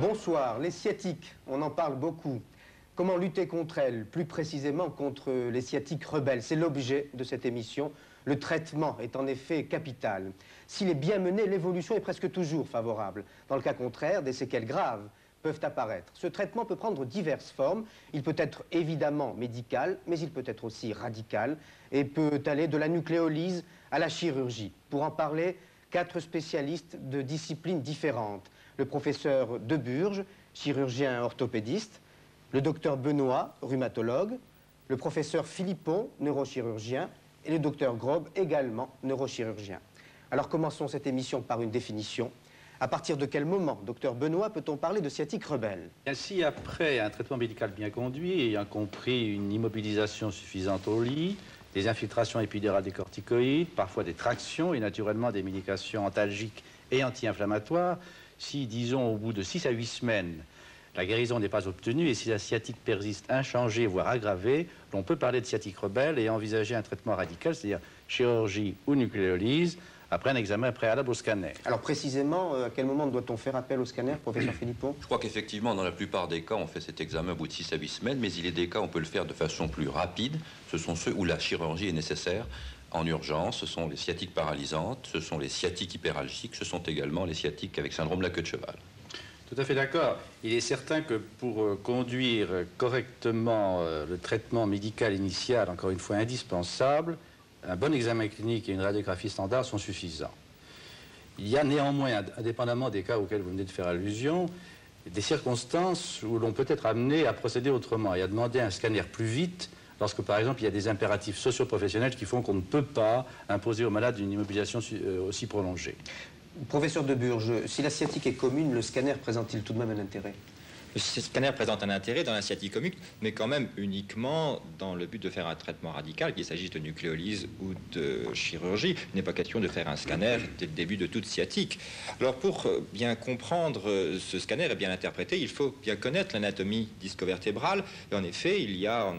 Bonsoir. Les sciatiques, on en parle beaucoup. Comment lutter contre elles, plus précisément contre les sciatiques rebelles? C'est l'objet de cette émission. Le traitement est en effet capital. S'il est bien mené, l'évolution est presque toujours favorable. Dans le cas contraire, des séquelles graves peuvent apparaître. Ce traitement peut prendre diverses formes. Il peut être évidemment médical, mais il peut être aussi radical et peut aller de la nucléolyse à la chirurgie. Pour en parler, 4 spécialistes de disciplines différentes. Le professeur Deburge, chirurgien orthopédiste, le docteur Benoît, rhumatologue, le professeur Philippon, neurochirurgien, et le docteur Grob, également neurochirurgien. Alors commençons cette émission par une définition. À partir de quel moment, docteur Benoît, peut-on parler de sciatique rebelle? Ainsi, après un traitement médical bien conduit, ayant compris une immobilisation suffisante au lit, des infiltrations épidurales des corticoïdes, parfois des tractions et naturellement des médications antalgiques et anti-inflammatoires, si, disons, au bout de 6 à 8 semaines, la guérison n'est pas obtenue et si la sciatique persiste inchangée, voire aggravée, l'on peut parler de sciatique rebelle et envisager un traitement radical, c'est-à-dire chirurgie ou nucléolyse, après un examen préalable au scanner. Alors précisément, à quel moment doit-on faire appel au scanner, professeur Philippon? Je crois qu'effectivement, dans la plupart des cas, on fait cet examen au bout de 6 à 8 semaines, mais il est des cas où on peut le faire de façon plus rapide. Ce sont ceux où la chirurgie est nécessaire en urgence. Ce sont les sciatiques paralysantes, ce sont les sciatiques hyperalgiques, ce sont également les sciatiques avec syndrome de la queue de cheval. Tout à fait d'accord. Il est certain que pour conduire correctement le traitement médical initial, encore une fois indispensable, un bon examen clinique et une radiographie standard sont suffisants. Il y a néanmoins, indépendamment des cas auxquels vous venez de faire allusion, des circonstances où l'on peut être amené à procéder autrement et à demander un scanner plus vite lorsque, par exemple, il y a des impératifs socio-professionnels qui font qu'on ne peut pas imposer au malade une immobilisation aussi prolongée. Professeur Deburge, si la sciatique est commune, le scanner présente-t-il tout de même un intérêt? Le scanner présente un intérêt dans la sciatique commune, mais quand même uniquement dans le but de faire un traitement radical, qu'il s'agisse de nucléolyse ou de chirurgie. Il n'est pas question de faire un scanner dès le début de toute sciatique. Alors pour bien comprendre ce scanner et bien l'interpréter, il faut bien connaître l'anatomie disco-vertébrale. Et en effet, il y a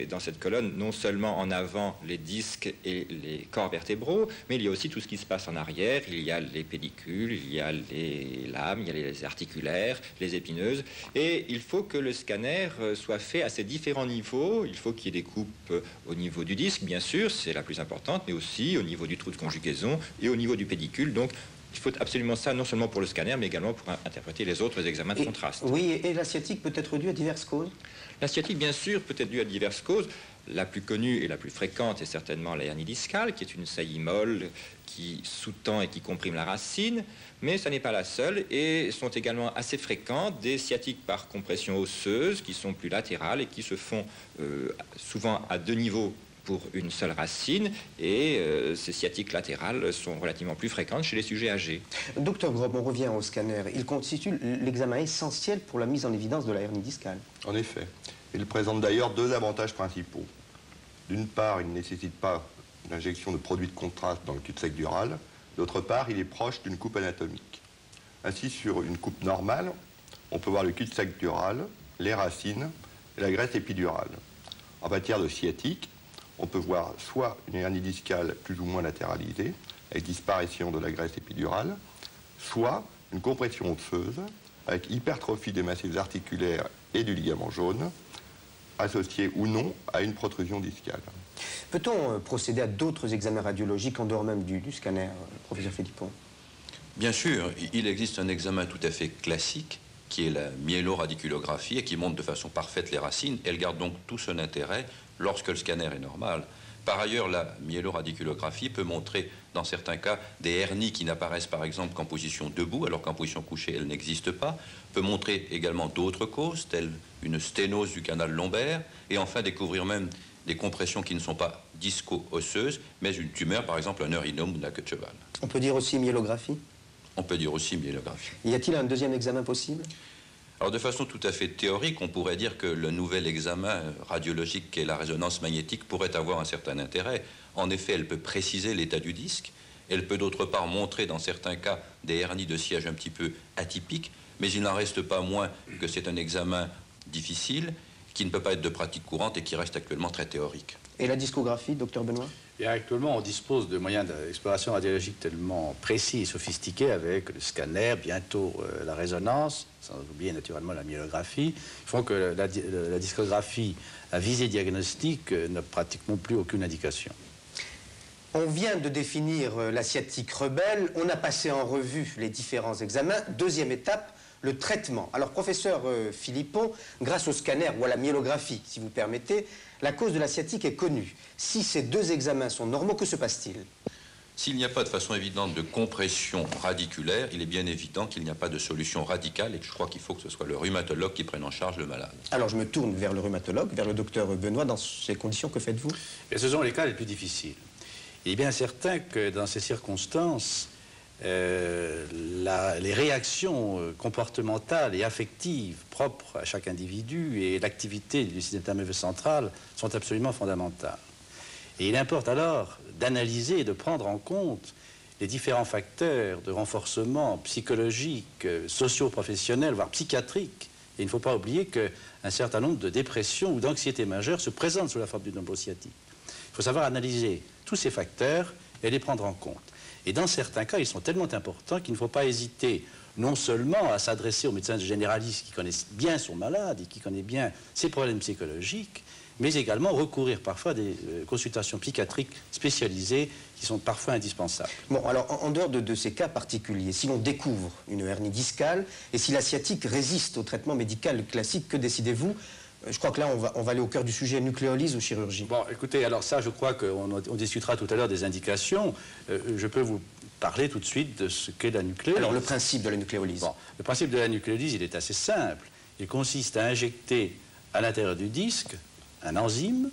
dans cette colonne non seulement en avant les disques et les corps vertébraux, mais il y a aussi tout ce qui se passe en arrière. Il y a les pédicules, il y a les lames, il y a les articulaires, les épineuses. Et il faut que le scanner soit fait à ces différents niveaux. Il faut qu'il y ait des coupes au niveau du disque, bien sûr, c'est la plus importante, mais aussi au niveau du trou de conjugaison et au niveau du pédicule. Donc, il faut absolument ça, non seulement pour le scanner, mais également pour interpréter les autres examens de contraste. Oui, et la sciatique peut être due à diverses causes? La sciatique, bien sûr, peut être due à diverses causes. La plus connue et la plus fréquente est certainement la hernie discale, qui est une saillie molle qui sous-tend et qui comprime la racine, mais ça n'est pas la seule, et sont également assez fréquentes des sciatiques par compression osseuse, qui sont plus latérales et qui se font souvent à 2 niveaux pour une seule racine, et ces sciatiques latérales sont relativement plus fréquentes chez les sujets âgés. Docteur Grob, on revient au scanner. Il constitue l'examen essentiel pour la mise en évidence de la hernie discale. En effet. Il présente d'ailleurs 2 avantages principaux. D'une part, il ne nécessite pas l'injection de produits de contraste dans le cul-de-sac dural. D'autre part, il est proche d'une coupe anatomique. Ainsi, sur une coupe normale, on peut voir le cul-de-sac dural, les racines et la graisse épidurale. En matière de sciatique, on peut voir soit une hernie discale plus ou moins latéralisée, avec disparition de la graisse épidurale, soit une compression osseuse, avec hypertrophie des massifs articulaires et du ligament jaune, associée ou non à une protrusion discale. Peut-on procéder à d'autres examens radiologiques en dehors même du scanner, professeur Philippon? Bien sûr, il existe un examen tout à fait classique qui est la myéloradiculographie et qui montre de façon parfaite les racines. Elle garde donc tout son intérêt lorsque le scanner est normal. Par ailleurs, la myéloradiculographie peut montrer, dans certains cas, des hernies qui n'apparaissent par exemple qu'en position debout, alors qu'en position couchée, elles n'existent pas. Peut montrer également d'autres causes, telles une sténose du canal lombaire, et enfin découvrir même des compressions qui ne sont pas disco-osseuses, mais une tumeur, par exemple un neurinome ou de la queue de cheval. On peut dire aussi myélographie? On peut dire aussi myélographie. Y a-t-il un deuxième examen possible? Alors de façon tout à fait théorique, on pourrait dire que le nouvel examen radiologique qu'est la résonance magnétique pourrait avoir un certain intérêt. En effet, elle peut préciser l'état du disque, elle peut d'autre part montrer dans certains cas des hernies de siège un petit peu atypiques, mais il n'en reste pas moins que c'est un examen difficile, qui ne peut pas être de pratique courante et qui reste actuellement très théorique. Et la discographie, docteur Benoît? Et actuellement, on dispose de moyens d'exploration radiologique tellement précis et sophistiqués avec le scanner, bientôt la résonance, sans oublier naturellement la myélographie, font que la discographie à visée diagnostique n'a pratiquement plus aucune indication. On vient de définir la sciatique rebelle, on a passé en revue les différents examens. Deuxième étape, le traitement. Alors, professeur Philippon, grâce au scanner ou à la myélographie, si vous permettez, la cause de la sciatique est connue. Si ces deux examens sont normaux, que se passe-t-il? S'il n'y a pas de façon évidente de compression radiculaire, il est bien évident qu'il n'y a pas de solution radicale et que je crois qu'il faut que ce soit le rhumatologue qui prenne en charge le malade. Alors, je me tourne vers le rhumatologue, vers le docteur Benoît. Dans ces conditions, que faites-vous? Et ce sont les cas les plus difficiles. Il est bien certain que dans ces circonstances, les réactions comportementales et affectives propres à chaque individu et l'activité du système nerveux central sont absolument fondamentales. Et il importe alors d'analyser et de prendre en compte les différents facteurs de renforcement psychologique, socio-professionnel, voire psychiatrique. Et il ne faut pas oublier qu'un certain nombre de dépressions ou d'anxiété majeure se présentent sous la forme d'une sciatique. Il faut savoir analyser tous ces facteurs et les prendre en compte. Et dans certains cas, ils sont tellement importants qu'il ne faut pas hésiter non seulement à s'adresser aux médecins généralistes qui connaissent bien son malade et qui connaissent bien ses problèmes psychologiques, mais également recourir parfois à des consultations psychiatriques spécialisées qui sont parfois indispensables. Bon, alors, en dehors de ces cas particuliers, si l'on découvre une hernie discale et si la sciatique résiste au traitement médical classique, que décidez-vous? Je crois que là, on va aller au cœur du sujet, nucléolyse ou chirurgie. Bon, écoutez, alors ça, je crois qu'on discutera tout à l'heure des indications. Je peux vous parler tout de suite de ce qu'est la nucléolyse. Alors, le principe de la nucléolyse. Bon, le principe de la nucléolyse, il est assez simple. Il consiste à injecter à l'intérieur du disque un enzyme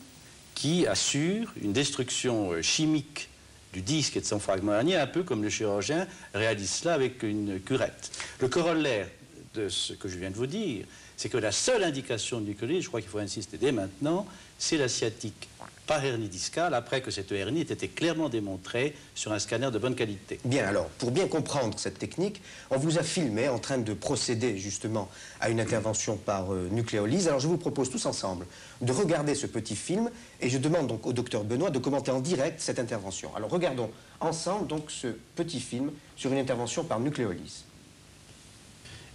qui assure une destruction chimique du disque et de son fragment hernier, un peu comme le chirurgien réalise cela avec une curette. Le corollaire de ce que je viens de vous dire, c'est que la seule indication de nucléolyse, je crois qu'il faut insister dès maintenant, c'est la sciatique par hernie discale, après que cette hernie ait été clairement démontrée sur un scanner de bonne qualité. Bien, alors, pour bien comprendre cette technique, on vous a filmé en train de procéder justement à une intervention par nucléolyse. Alors, je vous propose tous ensemble de regarder ce petit film et je demande donc au docteur Benoît de commenter en direct cette intervention. Alors, regardons ensemble donc ce petit film sur une intervention par nucléolyse.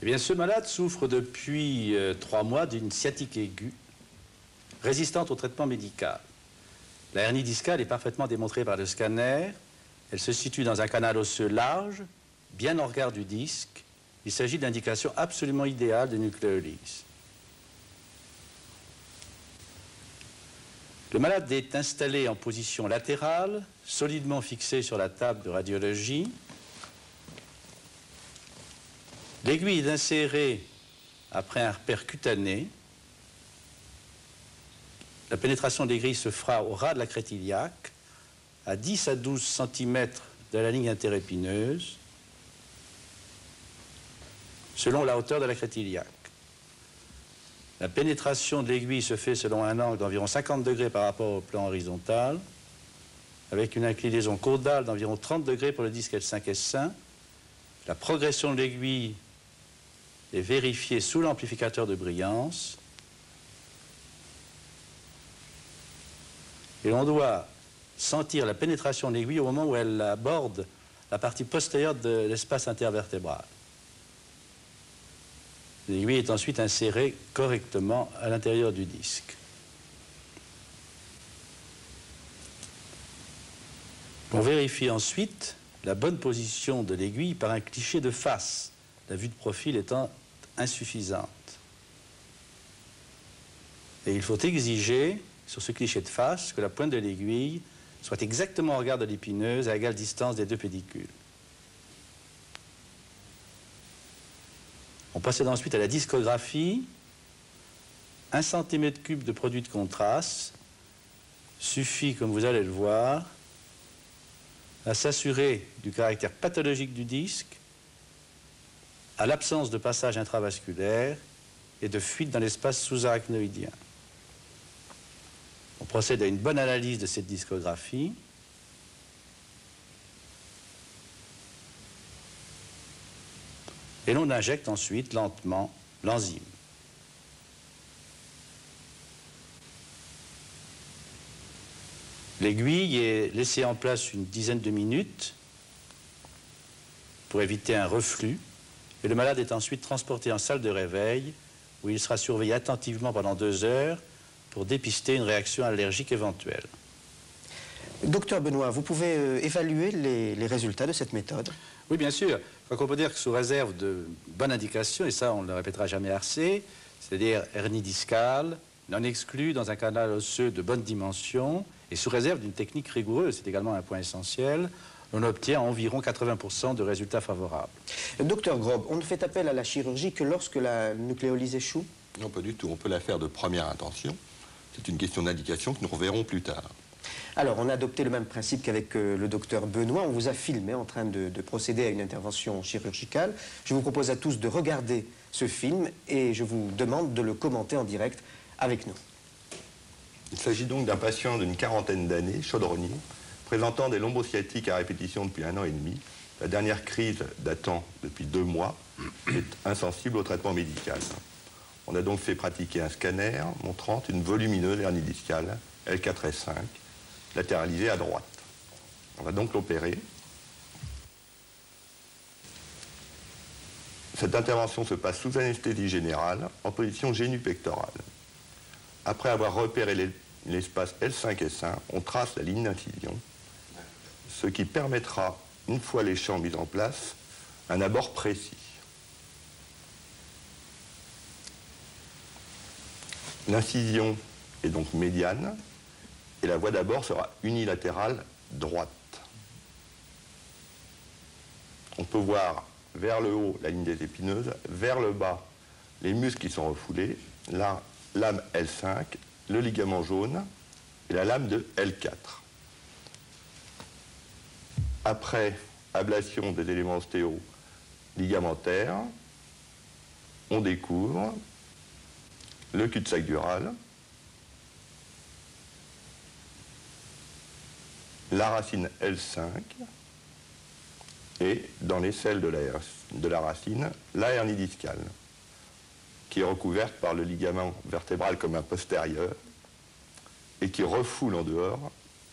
Eh bien, ce malade souffre depuis 3 mois d'une sciatique aiguë, résistante au traitement médical. La hernie discale est parfaitement démontrée par le scanner. Elle se situe dans un canal osseux large, bien en regard du disque. Il s'agit d'indications absolument idéales de nucléolyse. Le malade est installé en position latérale, solidement fixé sur la table de radiologie. L'aiguille est insérée après un repère cutané. La pénétration de l'aiguille se fera au ras de la crête iliaque, à 10 à 12 cm de la ligne interépineuse, selon la hauteur de la crête iliaque. La pénétration de l'aiguille se fait selon un angle d'environ 50 degrés par rapport au plan horizontal, avec une inclinaison caudale d'environ 30 degrés pour le disque L5-S5. La progression de l'aiguille est vérifiée sous l'amplificateur de brillance. Et l'on doit sentir la pénétration de l'aiguille au moment où elle aborde la partie postérieure de l'espace intervertébral. L'aiguille est ensuite insérée correctement à l'intérieur du disque. On vérifie ensuite la bonne position de l'aiguille par un cliché de face, la vue de profil étant insuffisante. Et il faut exiger, sur ce cliché de face, que la pointe de l'aiguille soit exactement en regard de l'épineuse à égale distance des deux pédicules. On procède ensuite à la discographie. 1 cm3 de produit de contraste suffit, comme vous allez le voir, à s'assurer du caractère pathologique du disque, à l'absence de passage intravasculaire et de fuite dans l'espace sous-arachnoïdien. On procède à une bonne analyse de cette discographie. Et l'on injecte ensuite lentement l'enzyme. L'aiguille est laissée en place une dizaine de minutes pour éviter un reflux. Et le malade est ensuite transporté en salle de réveil où il sera surveillé attentivement pendant 2 heures pour dépister une réaction allergique éventuelle. Docteur Benoît, vous pouvez évaluer les résultats de cette méthode? Oui, bien sûr. Donc on peut dire que sous réserve de bonnes indications, et ça on ne le répétera jamais assez, c'est-à-dire hernie discale, non exclue dans un canal osseux de bonne dimension, et sous réserve d'une technique rigoureuse, c'est également un point essentiel, on obtient environ 80% de résultats favorables. Docteur Grob, on ne fait appel à la chirurgie que lorsque la nucléolyse échoue? Non, pas du tout. On peut la faire de première intention. C'est une question d'indication que nous reverrons plus tard. Alors, on a adopté le même principe qu'avec le docteur Benoît. On vous a filmé en train de procéder à une intervention chirurgicale. Je vous propose à tous de regarder ce film et je vous demande de le commenter en direct avec nous. Il s'agit donc d'un patient d'une quarantaine d'années, chaudronnier, présentant des lombosciatiques à répétition depuis 1 an et demi. La dernière crise datant depuis 2 mois est insensible au traitement médical. On a donc fait pratiquer un scanner montrant une volumineuse hernie discale, L4-S5, latéralisée à droite. On va donc l'opérer. Cette intervention se passe sous anesthésie générale, en position génupectorale. Après avoir repéré l'espace L5-S1, on trace la ligne d'incision, ce qui permettra, une fois les champs mis en place, un abord précis. L'incision est donc médiane et la voie d'abord sera unilatérale droite. On peut voir vers le haut la ligne des épineuses, vers le bas les muscles qui sont refoulés, la lame L5, le ligament jaune et la lame de L4. Après ablation des éléments ostéo-ligamentaires, on découvre le cul-de-sac dural, la racine L5 et, dans les selles de la racine, la hernie discale, qui est recouverte par le ligament vertébral commun postérieur et qui refoule en dehors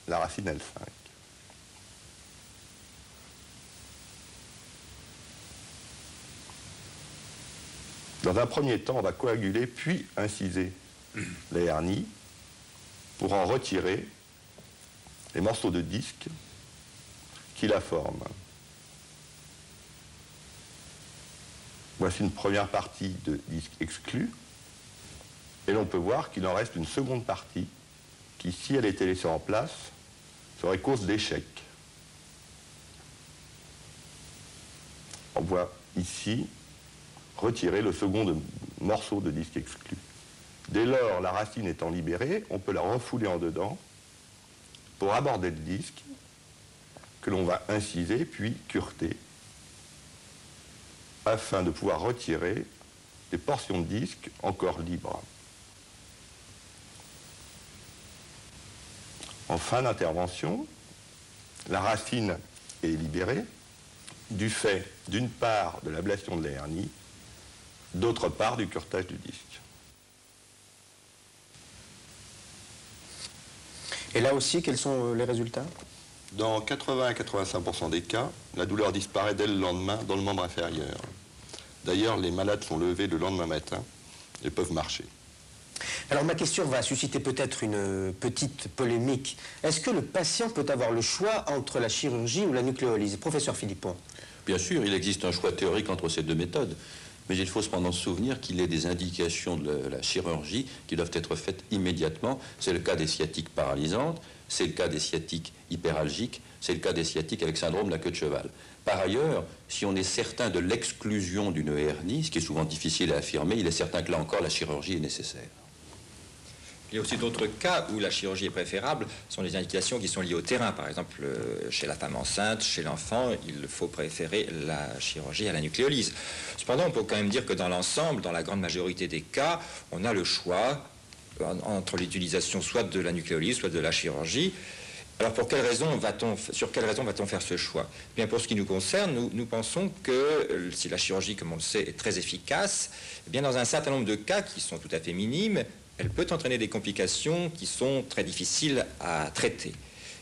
la racine L5. Dans un premier temps, on va coaguler puis inciser la hernie pour en retirer les morceaux de disque qui la forment. Voici une première partie de disque exclu et l'on peut voir qu'il en reste une seconde partie qui, si elle était laissée en place, serait cause d'échec. On voit ici retirer le second morceau de disque exclu. Dès lors, la racine étant libérée, on peut la refouler en dedans pour aborder le disque que l'on va inciser puis cureter afin de pouvoir retirer des portions de disque encore libres. En fin d'intervention, la racine est libérée du fait, d'une part, de l'ablation de la hernie, d'autre part, du curetage du disque. Et là aussi, quels sont les résultats? Dans 80 à 85% des cas, la douleur disparaît dès le lendemain dans le membre inférieur. D'ailleurs, les malades sont levés le lendemain matin et peuvent marcher. Alors ma question va susciter peut-être une petite polémique. Est-ce que le patient peut avoir le choix entre la chirurgie ou la nucléolyse? Professeur Philippon. Bien sûr, il existe un choix théorique entre ces deux méthodes. Mais il faut cependant se souvenir qu'il y a des indications de la chirurgie qui doivent être faites immédiatement. C'est le cas des sciatiques paralysantes, c'est le cas des sciatiques hyperalgiques, c'est le cas des sciatiques avec syndrome de la queue de cheval. Par ailleurs, si on est certain de l'exclusion d'une hernie, ce qui est souvent difficile à affirmer, il est certain que là encore la chirurgie est nécessaire. Il y a aussi d'autres cas où la chirurgie est préférable, ce sont des indications qui sont liées au terrain. Par exemple, chez la femme enceinte, chez l'enfant, il faut préférer la chirurgie à la nucléolyse. Cependant, on peut quand même dire que dans l'ensemble, dans la grande majorité des cas, on a le choix entre l'utilisation soit de la nucléolyse, soit de la chirurgie. Alors, sur quelle raison va-t-on faire ce choix? Bien, pour ce qui nous concerne, nous pensons que si la chirurgie, comme on le sait, est très efficace, eh bien, dans un certain nombre de cas qui sont tout à fait minimes, elle peut entraîner des complications qui sont très difficiles à traiter.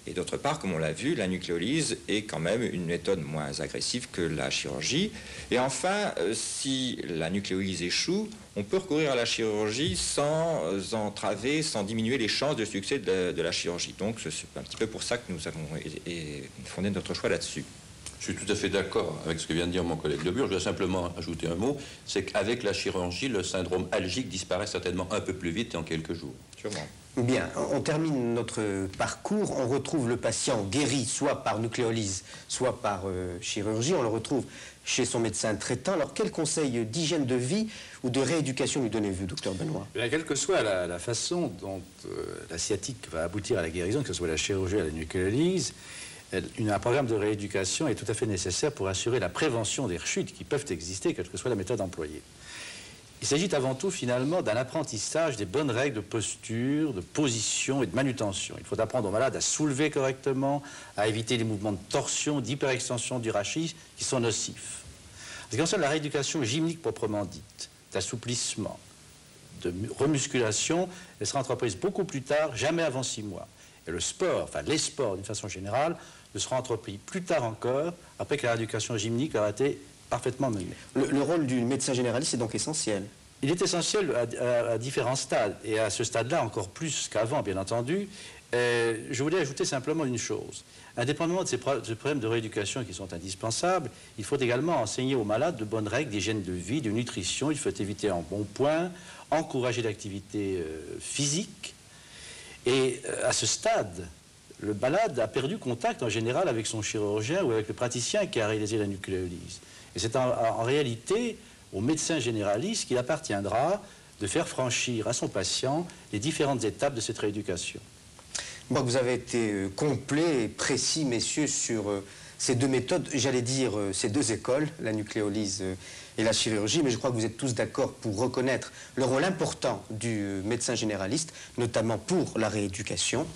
Et d'autre part, comme on l'a vu, la nucléolyse est quand même une méthode moins agressive que la chirurgie. Et enfin, si la nucléolyse échoue, on peut recourir à la chirurgie sans entraver, sans diminuer les chances de succès de la chirurgie. Donc c'est un petit peu pour ça que nous avons fondé notre choix là-dessus. Je suis tout à fait d'accord avec ce que vient de dire mon collègue Lebure. Je vais simplement ajouter un mot, c'est qu'avec la chirurgie, le syndrome algique disparaît certainement un peu plus vite et en quelques jours. Sûrement. Bien, on termine notre parcours, on retrouve le patient guéri soit par nucléolyse, soit par chirurgie, on le retrouve chez son médecin traitant. Alors quels conseils d'hygiène de vie ou de rééducation lui donnez-vous, docteur Benoît? Quelle que soit la façon dont la sciatique va aboutir à la guérison, que ce soit la chirurgie ou la nucléolyse, un programme de rééducation est tout à fait nécessaire pour assurer la prévention des rechutes qui peuvent exister, quelle que soit la méthode employée. Il s'agit avant tout, finalement, d'un apprentissage des bonnes règles de posture, de position et de manutention. Il faut apprendre aux malades à soulever correctement, à éviter les mouvements de torsion, d'hyperextension du rachis qui sont nocifs. En ce qui concerne la rééducation gymnique proprement dite, d'assouplissement, de remusculation, elle sera entreprise beaucoup plus tard, jamais avant 6 mois. Et le sport, enfin les sports d'une façon générale, ne seront entrepris plus tard encore, après que la rééducation gymnique aura été parfaitement menée. Le rôle du médecin généraliste est donc essentiel. Il est essentiel à différents stades, et à ce stade-là encore plus qu'avant, bien entendu. Je voulais ajouter simplement une chose. Indépendamment de ces problèmes de rééducation qui sont indispensables, il faut également enseigner aux malades de bonnes règles d'hygiène de vie, de nutrition. Il faut éviter en bon point, encourager l'activité physique. Et à ce stade, le malade a perdu contact en général avec son chirurgien ou avec le praticien qui a réalisé la nucléolyse. Et c'est en réalité au médecin généraliste qu'il appartiendra de faire franchir à son patient les différentes étapes de cette rééducation. Bon, vous avez été complet et précis, messieurs, sur ces deux méthodes, j'allais dire ces deux écoles, la nucléolyse et la chirurgie, mais je crois que vous êtes tous d'accord pour reconnaître le rôle important du médecin généraliste, notamment pour la rééducation.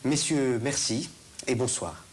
Messieurs, merci et bonsoir.